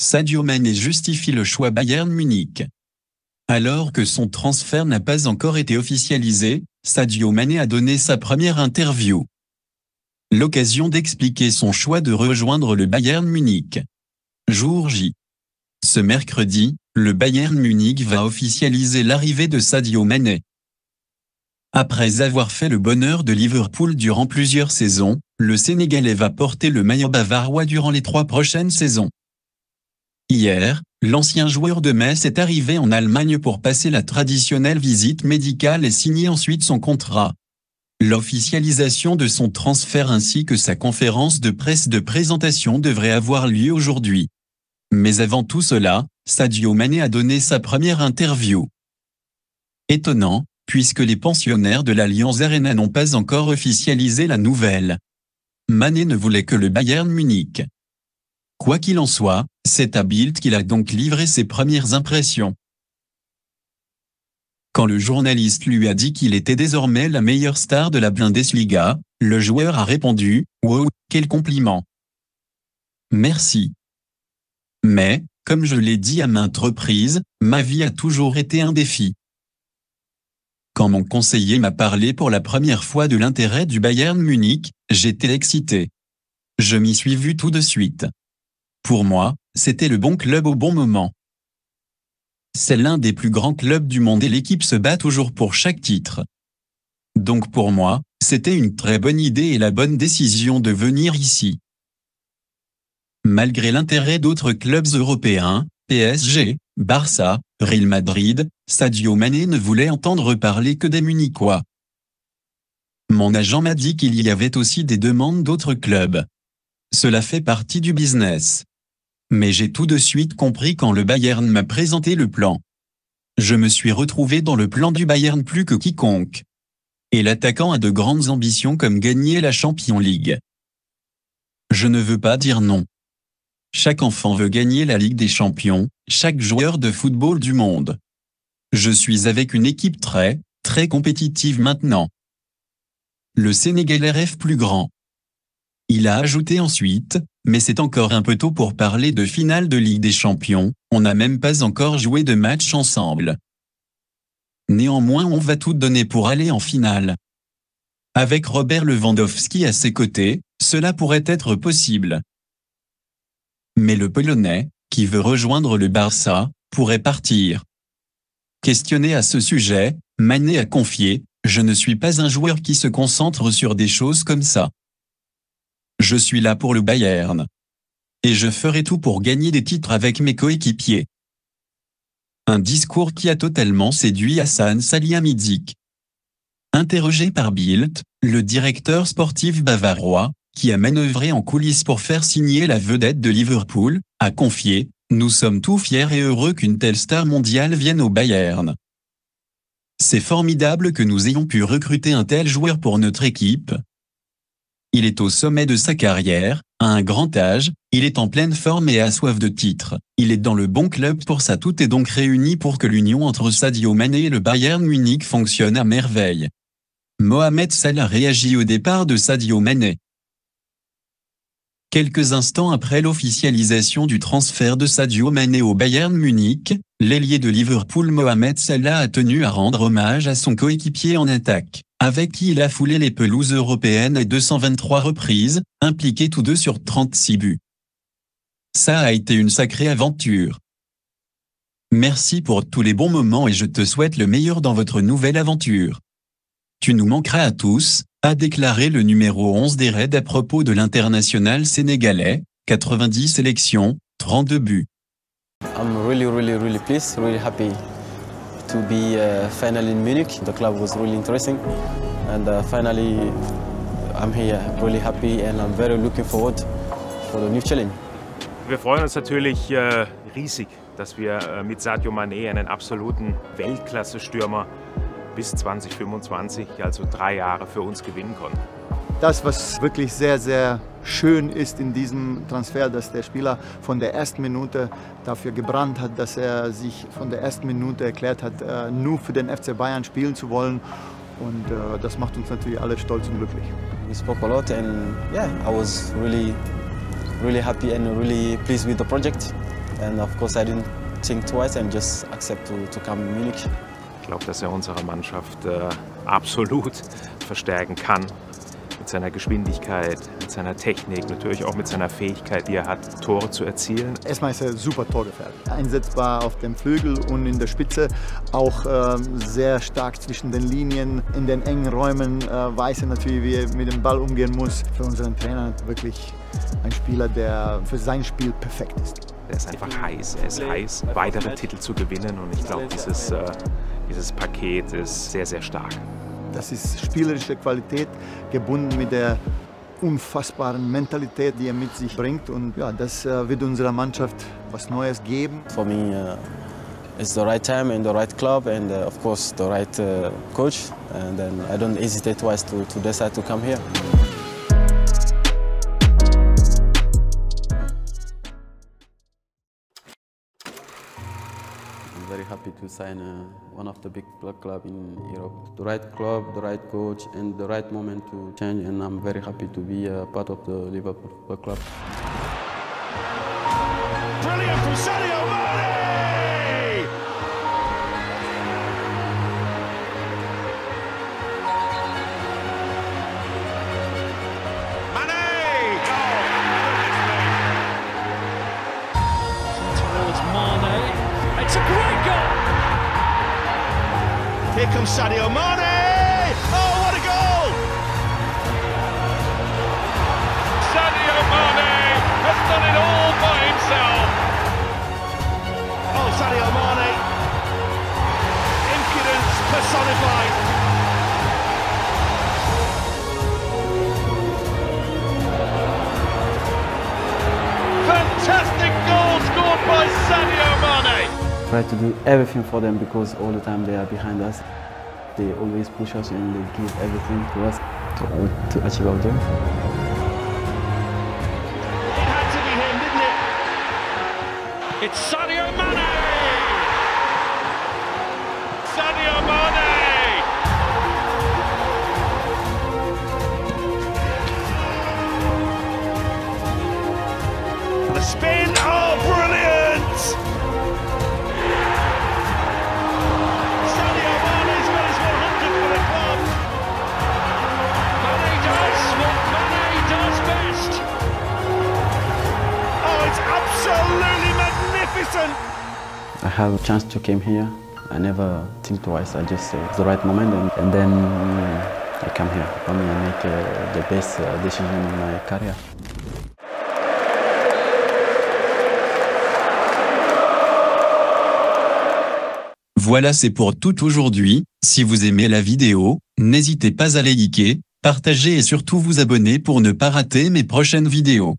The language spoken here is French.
Sadio Mané justifie le choix Bayern Munich. Alors que son transfert n'a pas encore été officialisé, Sadio Mané a donné sa première interview. L'occasion d'expliquer son choix de rejoindre le Bayern Munich. Jour J. Ce mercredi, le Bayern Munich va officialiser l'arrivée de Sadio Mané. Après avoir fait le bonheur de Liverpool durant plusieurs saisons, le Sénégalais va porter le maillot bavarois durant les 3 prochaines saisons. Hier, l'ancien joueur de Metz est arrivé en Allemagne pour passer la traditionnelle visite médicale et signer ensuite son contrat. L'officialisation de son transfert ainsi que sa conférence de presse de présentation devrait avoir lieu aujourd'hui. Mais avant tout cela, Sadio Mané a donné sa première interview. Étonnant, puisque les pensionnaires de l'Allianz Arena n'ont pas encore officialisé la nouvelle. Mané ne voulait que le Bayern Munich. Quoi qu'il en soit, c'est à Bild qu'il a donc livré ses premières impressions. Quand le journaliste lui a dit qu'il était désormais la meilleure star de la Bundesliga, le joueur a répondu « Wow, quel compliment ! Merci. Mais, comme je l'ai dit à maintes reprises, ma vie a toujours été un défi. Quand mon conseiller m'a parlé pour la première fois de l'intérêt du Bayern Munich, j'étais excité. Je m'y suis vu tout de suite. Pour moi, c'était le bon club au bon moment. C'est l'un des plus grands clubs du monde et l'équipe se bat toujours pour chaque titre. Donc pour moi, c'était une très bonne idée et la bonne décision de venir ici. Malgré l'intérêt d'autres clubs européens, PSG, Barça, Real Madrid, Sadio Mané ne voulait entendre parler que des Munichois. Mon agent m'a dit qu'il y avait aussi des demandes d'autres clubs. Cela fait partie du business. Mais j'ai tout de suite compris quand le Bayern m'a présenté le plan. Je me suis retrouvé dans le plan du Bayern plus que quiconque. Et l'attaquant a de grandes ambitions comme gagner la Champions League. Je ne veux pas dire non. Chaque enfant veut gagner la Ligue des Champions, chaque joueur de football du monde. Je suis avec une équipe très compétitive maintenant. Le Sénégalais rêve plus grand. Il a ajouté ensuite, mais c'est encore un peu tôt pour parler de finale de Ligue des Champions, on n'a même pas encore joué de match ensemble. Néanmoins on va tout donner pour aller en finale. Avec Robert Lewandowski à ses côtés, cela pourrait être possible. Mais le Polonais, qui veut rejoindre le Barça, pourrait partir. Questionné à ce sujet, Mané a confié « Je ne suis pas un joueur qui se concentre sur des choses comme ça. Je suis là pour le Bayern. Et je ferai tout pour gagner des titres avec mes coéquipiers. » Un discours qui a totalement séduit Hassan Salihamidzic. Interrogé par Bild, le directeur sportif bavarois, qui a manœuvré en coulisses pour faire signer la vedette de Liverpool, a confié « Nous sommes tous fiers et heureux qu'une telle star mondiale vienne au Bayern. C'est formidable que nous ayons pu recruter un tel joueur pour notre équipe. Il est au sommet de sa carrière, à un grand âge, il est en pleine forme et a soif de titres. Il est dans le bon club pour ça, tout est donc réuni pour que l'union entre Sadio Mané et le Bayern Munich fonctionne à merveille. » Mohamed Salah réagit au départ de Sadio Mané. Quelques instants après l'officialisation du transfert de Sadio Mané au Bayern Munich, l'ailier de Liverpool Mohamed Salah a tenu à rendre hommage à son coéquipier en attaque, avec qui il a foulé les pelouses européennes à 223 reprises, impliqués tous deux sur 36 buts. Ça a été une sacrée aventure. Merci pour tous les bons moments et je te souhaite le meilleur dans votre nouvelle aventure. Tu nous manqueras à tous, a déclaré le numéro 11 des Reds à propos de l'international sénégalais, 90 sélections, 32 buts. I'm really pleased, really happy to be finally in Munich. The club was really interesting and finally I'm here, really happy and I'm very looking forward for the new challenge. Wir freuen uns natürlich riesig, dass wir mit Sadio Mané einen absoluten Weltklasse-Stürmer bis 2025, also 3 Jahre für uns gewinnen konnten. Das, was wirklich sehr, sehr schön ist in diesem Transfer, dass der Spieler von der ersten Minute dafür gebrannt hat, dass er sich von der ersten Minute erklärt hat, nur für den FC Bayern spielen zu wollen. Und das macht uns natürlich alle stolz und glücklich. We spoke a lot and yeah, I was really happy and really pleased with the project. And of course, I didn't think twice and just accept to come in Munich. Ich glaube, dass er unsere Mannschaft absolut verstärken kann. Mit seiner Geschwindigkeit, mit seiner Technik, natürlich auch mit seiner Fähigkeit, die er hat, Tore zu erzielen. Erstmal ist er super torgefährlich. Einsetzbar auf dem Flügel und in der Spitze. Auch sehr stark zwischen den Linien. In den engen Räumen weiß er natürlich, wie er mit dem Ball umgehen muss. Für unseren Trainer wirklich ein Spieler, der für sein Spiel perfekt ist. Er ist einfach heiß. Er ist heiß, weitere Titel zu gewinnen. Und ich glaube, dieses Paket ist sehr, sehr stark. Das ist spielerische Qualität, gebunden mit der unfassbaren Mentalität, die er mit sich bringt. Und ja, das wird unserer Mannschaft was Neues geben. For me, it's the right time and the right club and of course the right coach. And then I don't hesitate twice to decide to come here. I'm very happy to sign one of the big clubs in Europe. The right club, the right coach, and the right moment to change. And I'm very happy to be part of the Liverpool Football Club. Brilliant from Sadio Mane! Mane! Towards Mane. It's a great goal! Here comes Sadio Mane! Oh, what a goal! Sadio Mane has done it all by himself. Oh, Sadio Mane. Impudence personified. Fantastic goal scored by Sadio Mane. Try to do everything for them because all the time they are behind us. They always push us and they give everything to us to achieve our dream. It had to be him, didn't it? It's Sadio Mane. Sadio Mane. The spin, oh, brilliant! Sadio Mane's got his 100 for the club. Mane does what Mane does best. Oh, it's absolutely magnificent! I have a chance to come here. I never think twice. I just say it's the right moment and then I come here. For me, I make the best decision in my career. Voilà, c'est pour tout aujourd'hui. Si vous aimez la vidéo, n'hésitez pas à liker, partager et surtout vous abonner pour ne pas rater mes prochaines vidéos.